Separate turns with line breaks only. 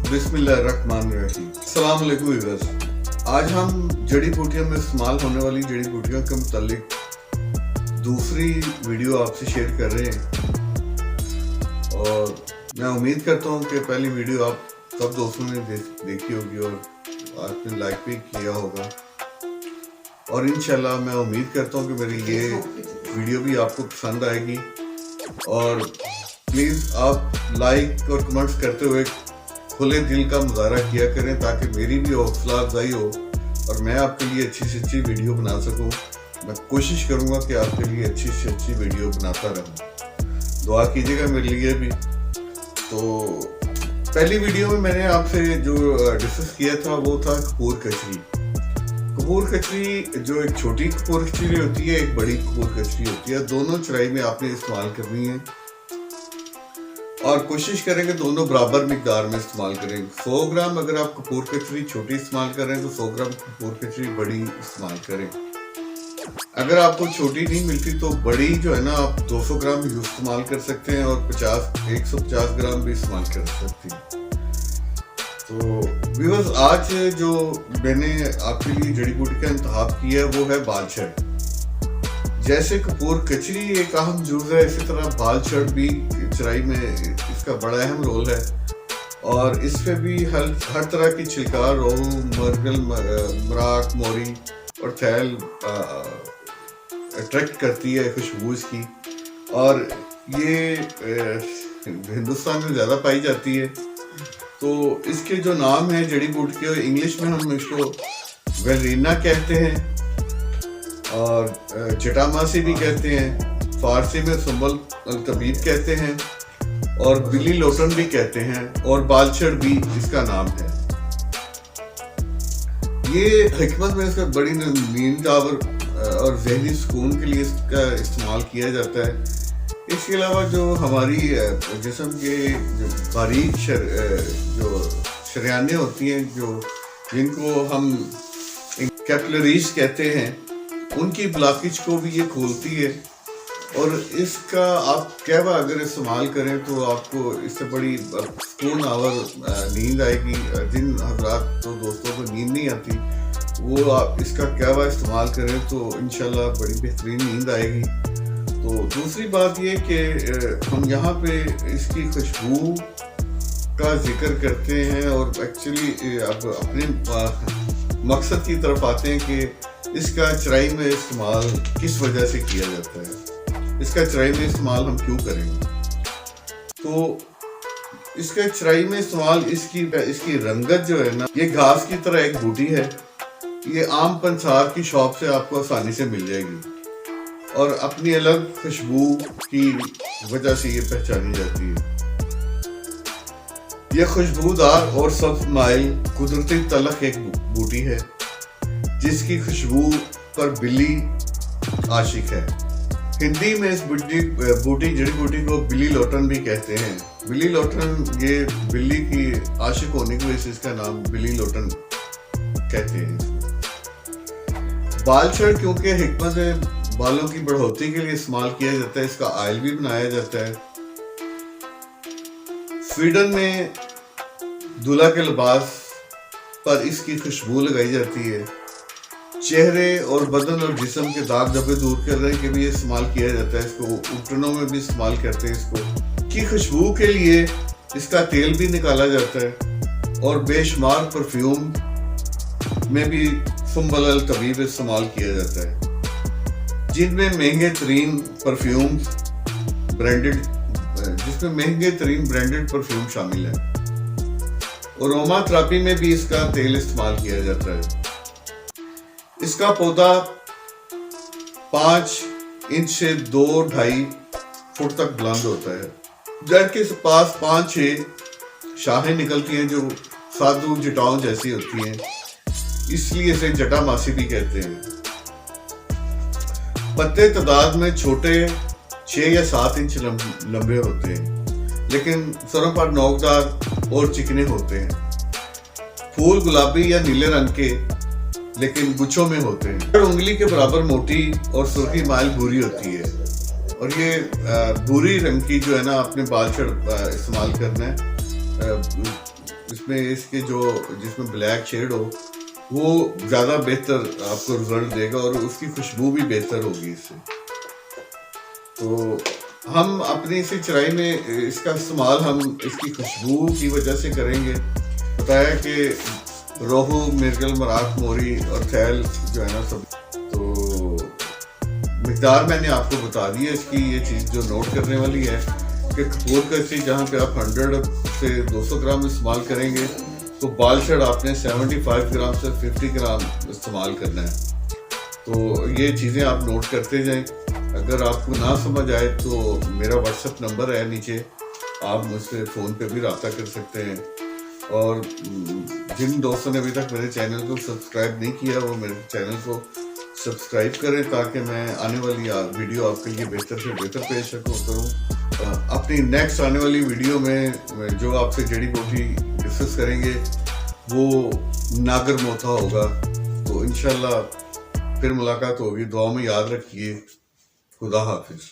बिस्मिल्लाहिर्रहमानिर्रहीम। अस्सलाम वालेकुम व्यूअर्स। आज हम जड़ी बूटियों में इस्तेमाल होने वाली जड़ी बूटियों के मुतालिक दूसरी वीडियो आपसे शेयर कर रहे हैं और मैं उम्मीद करता हूँ कि पहली वीडियो आप सब दोस्तों ने देखी होगी और आपने लाइक भी किया होगा और इंशाल्लाह मैं उम्मीद करता हूँ कि मेरी ये वीडियो भी आपको पसंद आएगी और प्लीज़ आप लाइक और कमेंट्स करते हुए खुले दिल का मुजाहरा किया करें ताकि मेरी भी हौसला अफजाई हो और मैं आपके लिए अच्छी से अच्छी वीडियो बना सकूं। मैं कोशिश करूंगा कि आपके लिए अच्छी से अच्छी वीडियो बनाता रहूं। दुआ कीजिएगा मेरे लिए भी। तो पहली वीडियो में मैंने आपसे जो डिस्कस किया था वो था कपूर कचरी। कपूर कचरी जो एक छोटी कपूर कचरी होती है, एक बड़ी कपूर कचरी होती है, दोनों चराई में आपने इस्तेमाल करनी है और कोशिश करें कि दोनों बराबर मिकदार में इस्तेमाल करें। 100 ग्राम अगर आप कपूर कचरी छोटी इस्तेमाल कर रहे हैं तो 100 ग्राम कपूर कचरी बड़ी इस्तेमाल करें। अगर आपको छोटी नहीं मिलती तो बड़ी जो है ना आप 200 ग्राम भी इस्तेमाल कर सकते हैं और 150 ग्राम भी इस्तेमाल कर सकते हैं। तो व्यूअर्स, आज जो मैंने आपके लिए जड़ी बूटी का इंतखाब किया है वो है बाल छड़। जैसे कपूर कचरी एक अहम जुज़ है, इसी तरह बाल छड़ भी चराई में इसका बड़ा अहम रोल है और इस पे भी हर तरह की छिलका, रोहू, मरगल, मराक, मोरी और थैल अट्रैक्ट करती है खुशबू इसकी और ये हिंदुस्तान में ज़्यादा पाई जाती है। तो इसके जो नाम है जड़ी बूटी के, इंग्लिश में हम इसको वेलरीना कहते हैं और जटामासी भी कहते हैं, फारसी में सुंबल तबीब कहते हैं और बिली लोटन भी कहते हैं और बालछड़ भी इसका नाम है। ये हिकमत में इसका बड़ी नींद और जहनी सुकून के लिए इसका इस्तेमाल किया जाता है। इसके अलावा जो हमारी जिस्म के जो बारीक जो शरियानें होती हैं, जो जिनको हम कैपिलरीज कहते हैं, उनकी ब्लॉकेज को भी ये खोलती है और इसका आप कहवा अगर इस्तेमाल करें तो आपको इससे बड़ी सुकून आवर नींद आएगी। जिन हज़रात तो दोस्तों को नींद नहीं आती वो आप इसका कहवा इस्तेमाल करें तो इंशाल्लाह बड़ी बेहतरीन नींद आएगी। तो दूसरी बात ये कि हम यहाँ पे इसकी खुशबू का जिक्र करते हैं और एक्चुअली अब अपने मकसद की तरफ आते हैं कि इसका चराई में इस्तेमाल किस वजह से किया जाता है, इसका चराई में इस्तेमाल हम क्यों करेंगे। तो इसका चराई में इस्तेमाल इसकी रंगत जो है ना, ये घास की तरह एक बूटी है। ये आम पंसार की शॉप से आपको आसानी से मिल जाएगी और अपनी अलग खुशबू की वजह से ये पहचानी जाती है। ये खुशबूदार और सब्ज माइल कुदरती तलख एक बूटी है जिसकी खुशबू पर बिल्ली आशिक है। हिंदी में इस जड़ी बूटी को बिली लोटन भी कहते हैं। बिली लोटन, ये बिल्ली की आशिक होने की वजह से इसका नाम बिली लोटन कहते हैं। बाल छड़ क्योंकि हिकमत है बालों की बढ़ोतरी के लिए इस्तेमाल किया जाता है, इसका ऑयल भी बनाया जाता है। स्वीडन में दूल्हा के लिबास पर इसकी खुशबू लगाई जाती है। चेहरे और बदन और जिस्म के दाग धब्बे दूर करने के लिए इस्तेमाल किया जाता है। इसको उपटनों में भी इस्तेमाल करते हैं। इसको की खुशबू के लिए इसका तेल भी निकाला जाता है और बेशुमार परफ्यूम में भी सुंबल तबीब इस्तेमाल किया जाता है, जिनमें महंगे तरीन ब्रांडेड परफ्यूम शामिल है। अरोमा थेरेपी में भी इसका तेल इस्तेमाल किया जाता है। इसका पौधा 5 इंच से 2-2.5 फुट तक बुलंद होता है। जड़ के पास 5-6 शाखें निकलती हैं जो साधु जटाओं जैसी होती हैं, इसलिए इसे जटामासी भी कहते हैं। पत्ते तादाद में छोटे 6 या 7 इंच लंबे होते हैं, लेकिन सरों पर नोकदार और चिकने होते हैं। फूल गुलाबी या नीले रंग के लेकिन गुच्छों में होते हैं। उंगली के बराबर मोटी और सुर्खी माइल भूरी होती है और ये भूरी रंग की जो है ना आपने बाल छड़ इस्तेमाल करना है। اس میں اس کے جو جس میں بلیک شیڈ ہو وہ زیادہ بہتر آپ کو رزلٹ دے گا اور اس کی خوشبو بھی بہتر ہوگی اس سے. تو ہم اپنی اسی چرائی میں اس کا استعمال ہم اس کی خوشبو کی وجہ سے کریں گے. بتایا کہ روہو، مرگل، مراک، موری اور تھیل جو ہے نا سب، تو مقدار میں نے آپ کو بتا دی ہے اس کی. یہ چیز جو نوٹ کرنے والی ہے کہ کپور کشتی جہاں پہ آپ 100 سے 200 گرام استعمال کریں گے تو بال شیڈ آپ نے 75 گرام سے 50 گرام استعمال کرنا ہے. تو یہ چیزیں آپ نوٹ کرتے جائیں. اگر آپ کو نہ سمجھ آئے تو میرا واٹس ایپ نمبر ہے نیچے، آپ مجھ سے فون پہ بھی رابطہ کر سکتے ہیں. اور جن دوستوں نے ابھی تک میرے چینل کو سبسکرائب نہیں کیا وہ میرے چینل کو سبسکرائب کریں تاکہ میں آنے والی ویڈیو آپ کے لیے بہتر سے بہتر پیش کروں. اپنی نیکسٹ آنے والی ویڈیو میں جو آپ سے جڑی بوٹی ڈسکس کریں گے وہ ناگر موتھا ہوگا. تو انشاءاللہ پھر ملاقات ہوگی. دعا میں یاد رکھیے. خدا حافظ.